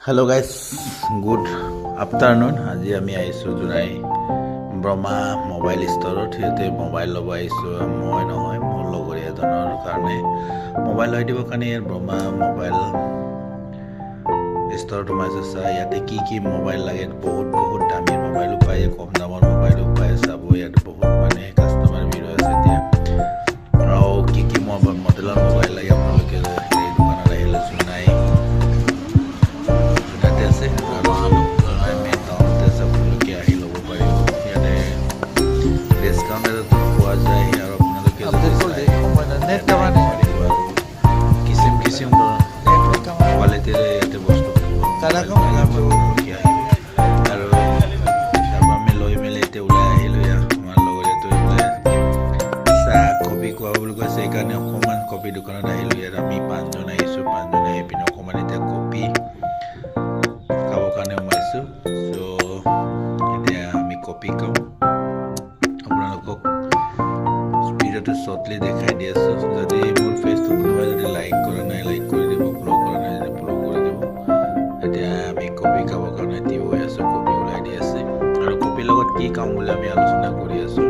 Hello' guys, good afternoon. আজি আমি আহিছোঁ জোনাই ব্ৰহ্মা মোবাইল ষ্ট'ৰত। সিহঁতে মোবাইল ল'ব আহিছোঁ। মই নহয়, মোৰ লগৰীয়া এজনৰ কাৰণে মোবাইল লৈ দিবৰ কাৰণে ইয়াত ব্ৰহ্মা মোবাইল ষ্ট'ৰত সোমাইছোঁ। চাই ইয়াতে কি মোবাইল লাগে, বহুত দামী মোবাইলো পায়, কম দামৰ মোবাইলো পায়। চাব ইয়াত বহুত মানে কাষ্টমাৰ ভিৰ হৈ আছে এতিয়া। আৰু কি মডেলৰ মোবাইল লাগে আপোনালোকে এই দোকানত আহিলে জোনাই আছে আৰু মেইন টাউনতে আছে। আপোনালোকে আহি ল'ব পাৰিব। ইয়াতে ডিছকাউণ্ট এটাতো পোৱা যায় আৰু আপোনালোকে যদি কিচিম কোৱালিটিৰে ইয়াতে বস্তু আপোনালোকে আহিব। আৰু তাৰপৰা আমি লৈ মেলি এতিয়া ওলাই আহিলোঁ। আমাৰ লগৰীয়াটো ওলাই চাহ কফি খোৱা বুলি কৈছে, সেইকাৰণে অকণমান কফি দোকানত আহিলোঁ। ইয়াত আমি 5জন আহিছোঁ। 5জন আহি পিনে অকণমান এতিয়া কফি খাবৰ কাৰণে সোমাইছোঁ। এতিয়া আমি কফি খাওঁ। আপোনালোকক ভিডিঅ'টো শ্বৰ্টলি দেখাই দি আছোঁ। যদি মোৰ ফেচটো কোনোবাই যদি লাইক কৰা নাই, লাইক কৰি দিব। ফ'ল' কৰা নাই যদি ফ'ল' কৰি দিব। এতিয়া আমি কফি খাবৰ কাৰণে থিয় হৈ আছোঁ। কফি ওলাই দি আছে আৰু কফিৰ লগত কি খাম বুলি আমি আলোচনা কৰি আছোঁ।